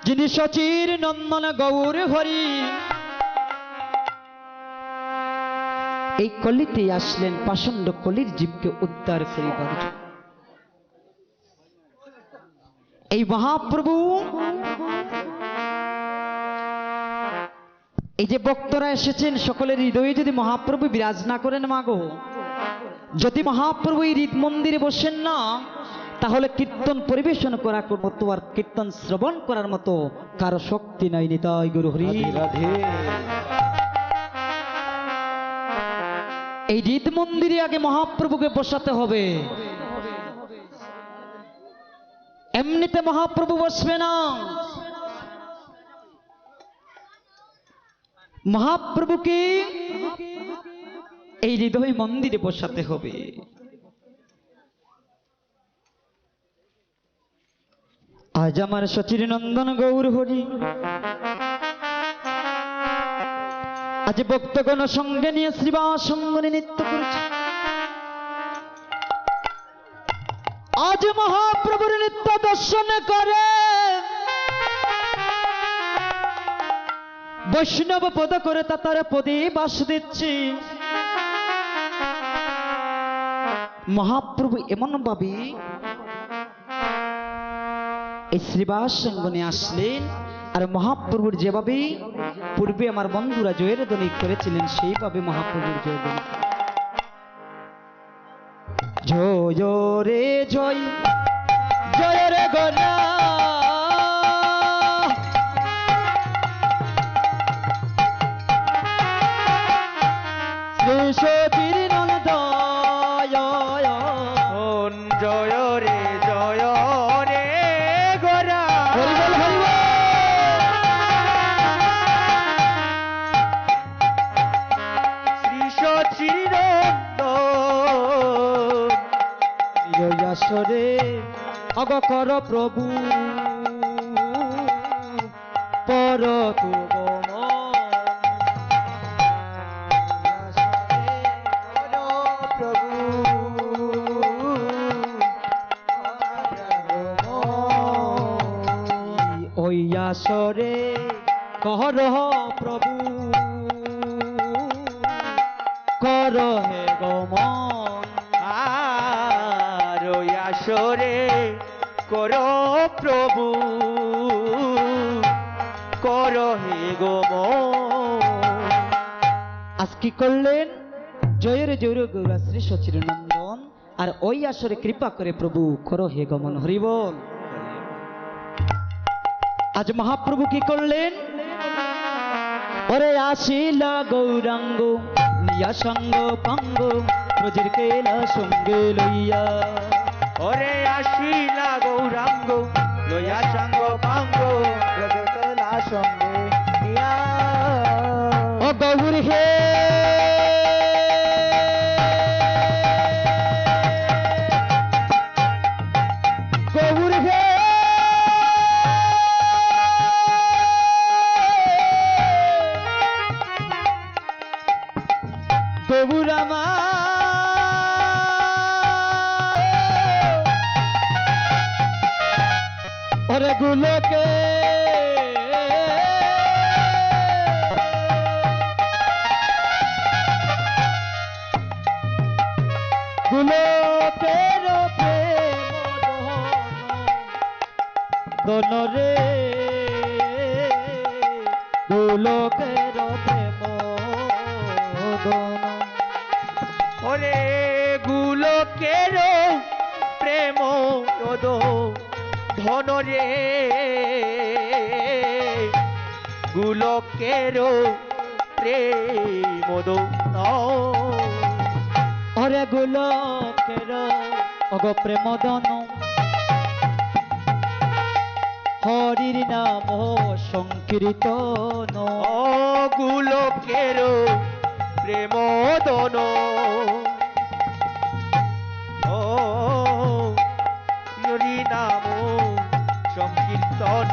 যিনি সচির নন্দন গৌর হরি এই কলিতে আসলেন পাষণ্ড কলির জীবকে উদ্ধার করিবার জন্য। এই মহাপ্রভু এই যে ভক্তরা এসেছেন সকলের হৃদয়ে যদি মহাপ্রভু বিরাজ না করেন মাগো, যদি মহাপ্রভু এই হৃদ মন্দিরে বসেন না, তাহলে কীর্তন পরিবেশন করার মতো আর কীর্তন শ্রবণ করার মতো কারো শক্তি নাই। নিতাই গুরু হরি রাধে। এই হৃদ মন্দিরে আগে মহাপ্রভুকে বসাতে হবে, এমনিতে মহাপ্রভু বসবে না। মহাপ্রভুকে এই হৃদয় মন্দিরে বসাতে হবে। আজ আমার সচির নন্দন গৌর হরি আজ ভক্তগণ সঙ্গে নিয়ে শ্রীবাস সঙ্গনে নৃত্য করছে। আজ মহাপ্রভুর নৃত্য দর্শন করে বৈষ্ণব পদ করে তার পদে বাস দিচ্ছি। মহাপ্রভু এমন ভাবে এই শ্রীবাস সঙ্গনে আসলেন, আর মহাপ্রভুর যেভাবে পূর্বে আমার বন্ধুরা জয়ের ধ্বনি করেছিলেন সেইভাবে মহাপ্রভুর জয় ধ্বনি। জয় রে জয়, জয় রে গলা শ্রী সচির নন্দন জয় রে জয় রে গোরা হরিবল হরিবল। শ্রী সচির নন্দন আসরে অগ কর প্রভু পর তু ওই আসরে কর প্রভু কর হে গমন। আর ওই আসরে করো প্রভু করো হে গোমন। আজ কি করলেন? জয়ের জয়ের গৌরা শ্রী সচির নন্দন, আর ওই আসরে কৃপা করে প্রভু করো হে গমন। হরিবল। আজ মহাপ্রভু কি করলেন? ওরে আসিলা গৌরাঙ্গ নিয়া সঙ্গ পাঙ্গ ব্রজের কেলা সঙ্গে লইয়া। ওরে আসিলা গৌরাঙ্গ লইয়া সঙ্গ পাঙ্গ ব্রজের কেলা সঙ্গে নিয়া। ও গৌর হে গৌর হে গৌর ওরে গুলোকে গুলোকের প্রেম দন রে গুলোকের প্রেম দন। ওরে গুলোকের প্রেম ধন রে গুলোকের প্রেম ধন। ওরে গুলোকের অগ প্রেম দন হরির নাম সংকীর্তন। গুলোকের প্রেম দন হরি নাম সংকীর্তন।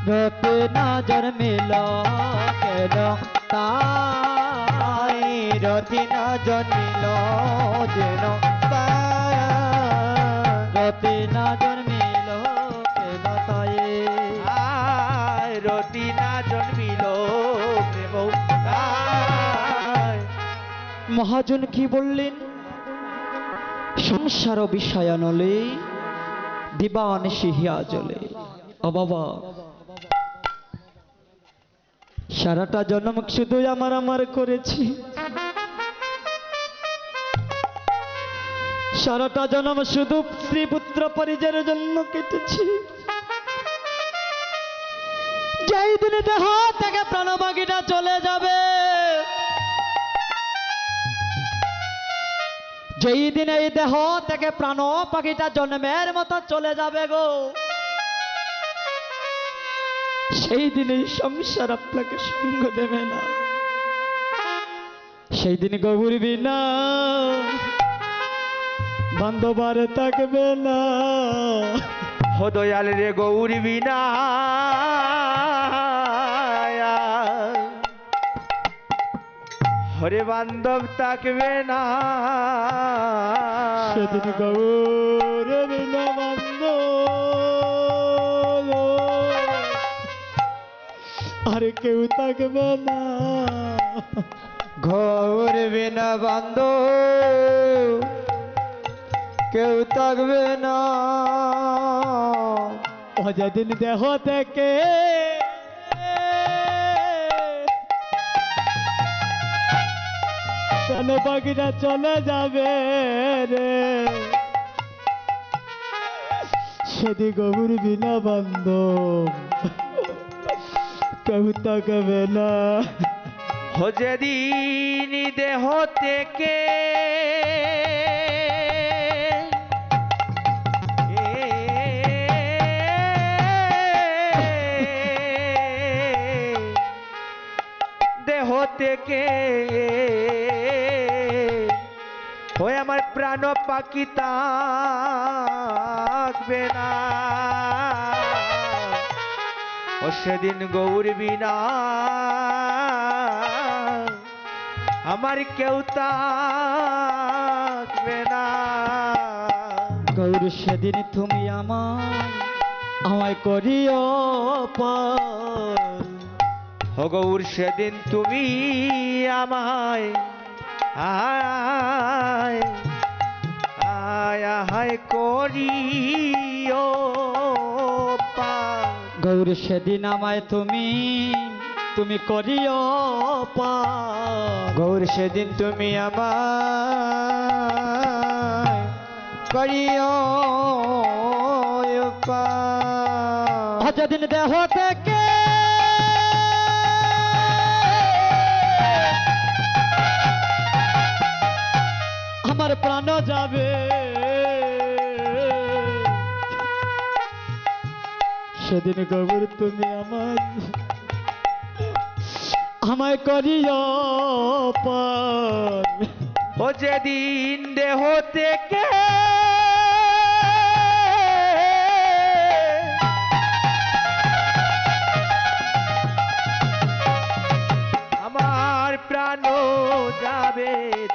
রতে না জন্মিল কেন তাই, রতি না জন্মিল যেন তাই, রতি না জন্মিল কেন তাই। বিনা জন্মিল প্রেম তাই। মহাজন কি বললেন? সংসার বিষয় নলে দিবান সিহিয়া জলে। ও বাবা, সারাটা জন্ম শুধু আমার আমার করেছি, সারাটা জন্ম শুধু স্ত্রী পুত্র পরিজনের জন্য কেটেছি। যেই দিনে দেহ থেকে প্রাণবাগিটা চলে যাবে, যেই দিনে এই দেহ থেকে প্রাণ পাখিটা জন্মের মতো চলে যাবে গো, সেই দিনে সংসার আপনাকে সঙ্গ দেবে না। সেই দিন গৌর বিনা বান্ধবার থাকবে না। ও দয়াল রে গৌরী বিনা হরে বান্ধব থাকবে না। সেদিন গৌর বিনা বান্ধব আর কেউ থাকবে না। গৌর বিনা বান্ধব কেউ থাকবে না। ও যেদিন দেহ থেকে প্রাণ পাখিটা চলে যাবে রে, সেদিন গৌর বিনা বান্ধব কেউ থাকবে না। ও যেদিন দেহ থেকে দেহ থেকে ওই আমার প্রাণ পাখি থাকবে না। ও সেদিন গৌর বিনা আমার কেউ থাকবে না। গৌর সেদিন তুমি আমায় করিও পার। ও গৌর সেদিন তুমি আমায় আয় আয় আয় করিও পার। গৌর সেদিন আমায় তুমি করিও পার। গৌর সেদিন তুমি আমায় করিও পার। যেদিন দেহ থেকে আমার প্রাণ যাবে, সেদিন গৌর তুমি আমায় করিও পার। ও যেদিন দেহ থেকে আমার প্রাণ যাবে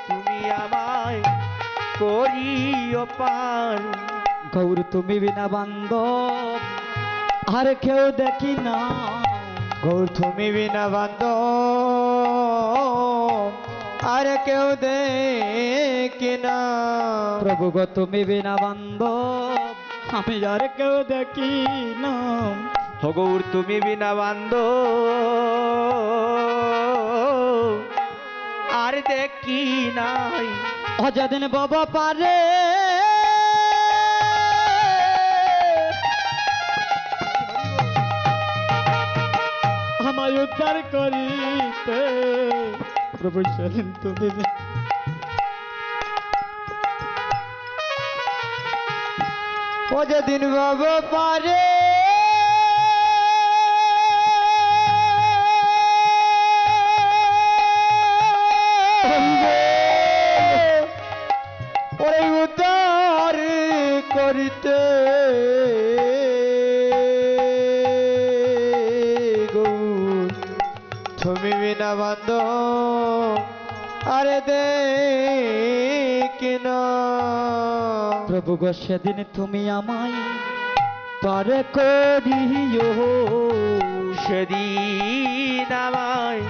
তুমি আমায় করিও পার। গৌর তুমি বিনা বান্ধব আর কেউ দেখি না। গৌর তুমি বিনা বান্ধব আর কেউ দেখি না। প্রভু গো তুমি বিনা বান্ধব আমি আর কেউ দেখি না। ও গৌর তুমি বিনা বান্ধব আর দেখি নাই। ও যেদিন বাবা পারে আমায় উদ্ধার করিতে, প্রভু সেদিন তুমি ও যেদিন বাবা পারে ওই উদ্ধার করিতে গৌর তুমি বিনা বান্ধব আরে দেখি না। প্রভু গো সেদিন তুমি আমায় পারে করিও, সেদিন আমায়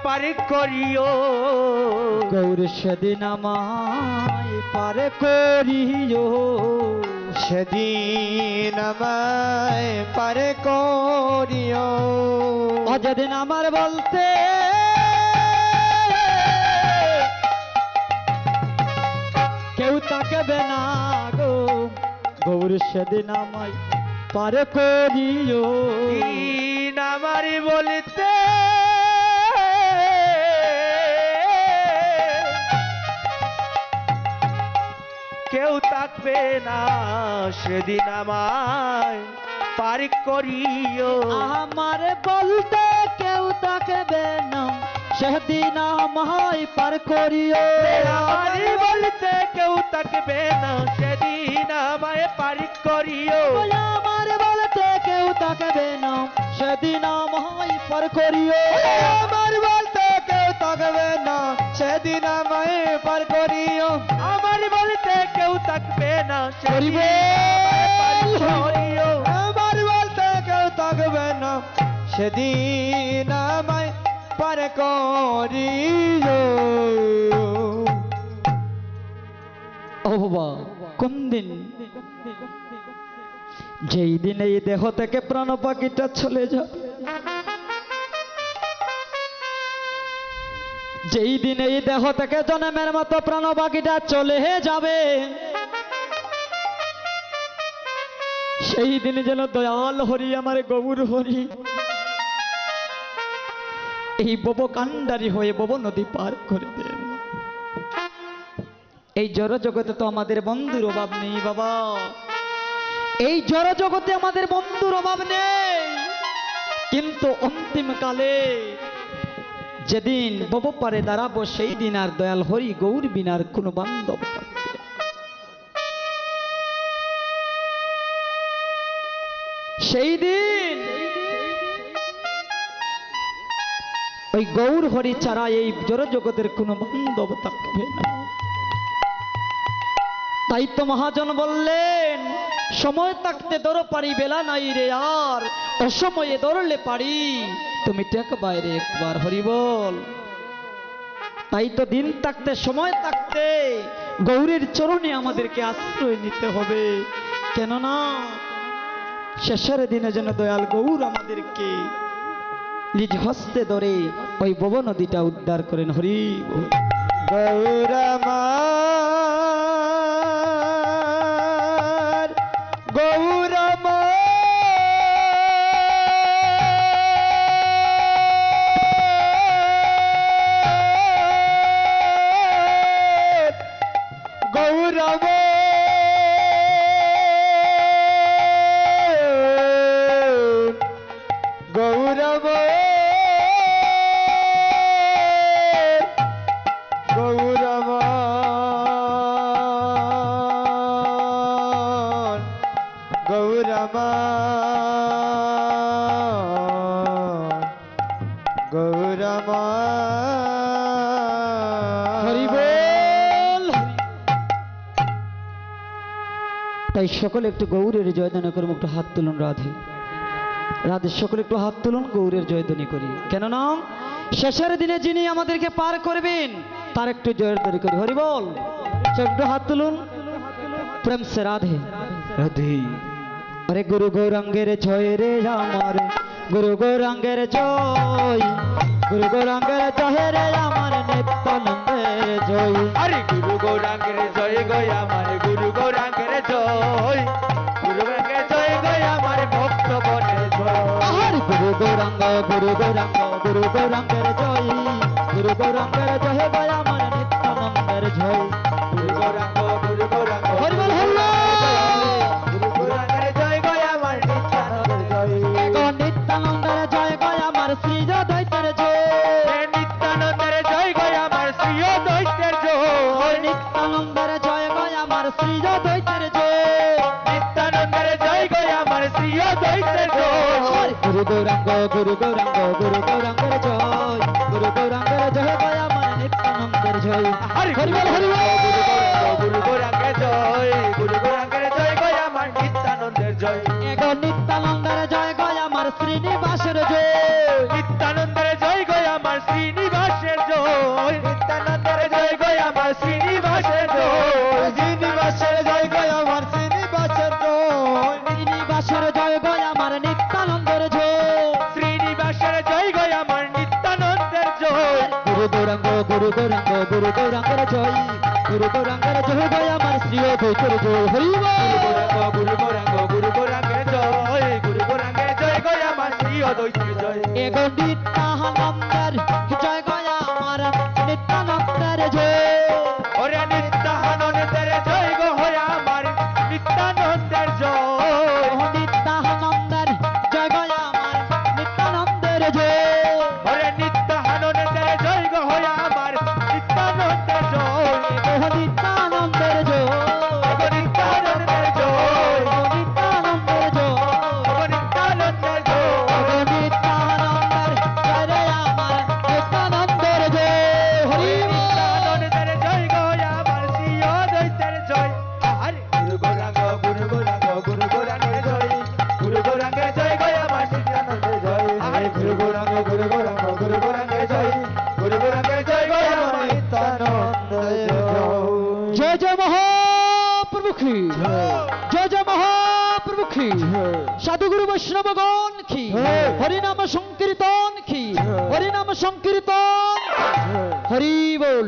পারে করিও গৌর সেদিন আমায় পার করিও, সেদিন আমায় পারে করিও। যেদিন আমার বলতে কেউ তাকাবে না গো, গৌর সেদিন আমায় পার করিও। দিন আমার বলতে কেউ থাকবে না সেদিন আমায় পার করিও। আমার বলতে কেউ তাকাবে না সেদিন আমায় পার করিও। আমার বলতে কেউ থাকবে না সেদিন আমায় পার করিও। আমার বলতে কেউ তাকাবে না সেদিন আমায় পার করিও। আমার বলতে কেউ থাকবে না সেদিন আমায় পার করিও। আমার বলতে কেউ থাকবে না সেদিন হরিবল। আমায় পার করিও। আমার বলতে কেউ থাকবে না সেদিন আমায় পার করিও। ও বাবা, কোন দিন? যেই দিন এই দেহ থেকে প্রাণ পাখিটা চলে যাবে, যেই দিন এই দেহ থেকে জন্মের মতো প্রাণ পাখিটা চলে যাবে, সেই দিন যেন দয়াল হরি আমার গৌর হরি এই বব কান্ডারি হয়ে বব নদী পার করে দেন। এই জড় জগতে তো আমাদের বন্ধুর অভাব নেই বাবা, এই জড় জগতে আমাদের বন্ধুর অভাব নেই, কিন্তু অন্তিম কালে যেদিন বব পারে দাঁড়াবো সেই দিন আর দয়াল হরি গৌর বিনার কোনো বান্ধব থাকবে না। সেই দিন ওই গৌর হরি ছাড়া এই জড় জগতের কোনো বান্ধব থাকবে না। তাই তো মহাজন বললেন, সময় থাকতে ধরো পারি, বেলা নাই রে আর, অসময়ে ধরলে পারি তুমি টেক বাইরে একবার হরি বল। তাই তো দিন থাকতে সময় থাকতে গৌরের চরণে আমাদেরকে আশ্রয় নিতে হবে, কেননা শেষের দিনে যেন দয়াল গৌর আমাদেরকে নিজ হস্তে ধরে ওই বব নদীটা উদ্ধার করেন। হরি বল। গৌরমার গৌরমা গৌরম গৌরম গৌরম গৌরম গৌরম হরি বল। তাই সকলে একটু গৌরের জয়দান করুন, একটু হাত তুলুন। রাধে রাধে, সকলে একটু হাত তুলুন, গৌরের জয়ধ্বনি করি, কেননা শেষের দিনে যিনি আমাদেরকে পার করবেন তার একটু জয়ধ্বনি করি। হরি বল। একটু হাত তুলুন প্রেম সে। রাধে রাধে। আরে গুরু গৌরাঙ্গের জয় রে আমার, গুরু গৌরাঙ্গের জয়, গুরু গৌরাঙ্গের জয় রে আমার, নিত্যানন্দের জয়। আরে গুরু গৌরাঙ্গের জয় গয় আমার, গুরু গৌরাঙ্গের জয়, গুরু গৌরাঙ্গের জয় গয় আমার, ভক্ত বনের জয়। আহার গুরু গৌরাঙ্গ, গুরু গৌরাঙ্গ, গুরু গৌরাঙ্গের জয়, গুরু গৌরাঙ্গের জয় গয় আমার, নিত্যানন্দের জয়। গুরু গৌরাঙ্গ, গুরু গৌরাঙ্গ, হরি বল, হরি বল। গুরু গৌরাঙ্গের জয় গয় আমার, নিত্যানন্দের জয়। গো নিত্যানন্দের জয় গয় আমার, শ্রী দ্বৈতের জয়। হে নিত্যানন্দের জয় গয় আমার, শ্রী দ্বৈতের জয়। নিত্যানন্দের জয় গয় আমার, শ্রী দ্বৈতের জয়। নিত্যানন্দের জয় গয় আমার, শ্রী দ্বৈতের জয়। গুরু গৌরাঙ্গ, গুরু গৌরাঙ্গ, গুরু গৌরাঙ্গের জয়, গুরু গৌরাঙ্গের জয় গয় আমার, নিত্যানন্দের জয়। হরি হরি বল, হরি বল। গুরু গৌরাঙ্গ, গুরু গৌরাঙ্গের জয়, গুরু গৌরাঙ্গের জয় গয় আমার, নিত্যানন্দের জয়। গো নিত্যানন্দের জয় গয় আমার, শ্রী গুরু গৌরাঙ্গ গুরু গৌরাঙ্গের জয় গুরু গৌরাঙ্গের জয় গো আমার শ্রী অদ্বৈতের জয় হরি বল গুরু গৌরাঙ্গ গুরু গৌরাঙ্গের জয় গুরু গৌরাঙ্গের জয় গো আমার শ্রী অদ্বৈতের জয় এগো নিত্যানন্দের জয় গো আমার নিত্যানন্দের জয় ওরে নিত্যানন্দের জয় গো হয় আমার নিত্যানন্দের জয় নিত্যানন্দের জয় গো আমার নিত্যানন্দের জয় ওরে নিত্যানন্দের জয় গো হয় আমার নিত্যানন্দের জয় এগো নিত্যানন্দের জয় ওগো নিত্যানন্দের জয় এগো নিত্যানন্দের জয় ওগো নিত্যানন্দের জয় এগো নিত্যানন্দের জয় রে আমার নিত্যানন্দের জয় হরি বল নিত্যানন্দের জয় গো হয় আমার শ্রী অদ্বৈতের জয় আরে গুরু গৌরাঙ্গ গুরু গৌরাঙ্গ গুরু গৌরাঙ্গের জয় গুরু গৌরাঙ্গের জয় গো আমার নিত্যানন্দের জয় আরে গুরু গৌরাঙ্গ গুরু গৌরাঙ্গ গুরু গৌরাঙ্গের জয় গুরু গৌরাঙ্গের জয় গো আমার নিত্যানন্দের জয় জয় জয় মহাপ্রভু কি জয় জয় মহাপ্রভু কি সাধুগুরু বৈষ্ণবগণ কি হরিনাম সংকীর্তন কি হরিনাম সংকীর্তন হরি বল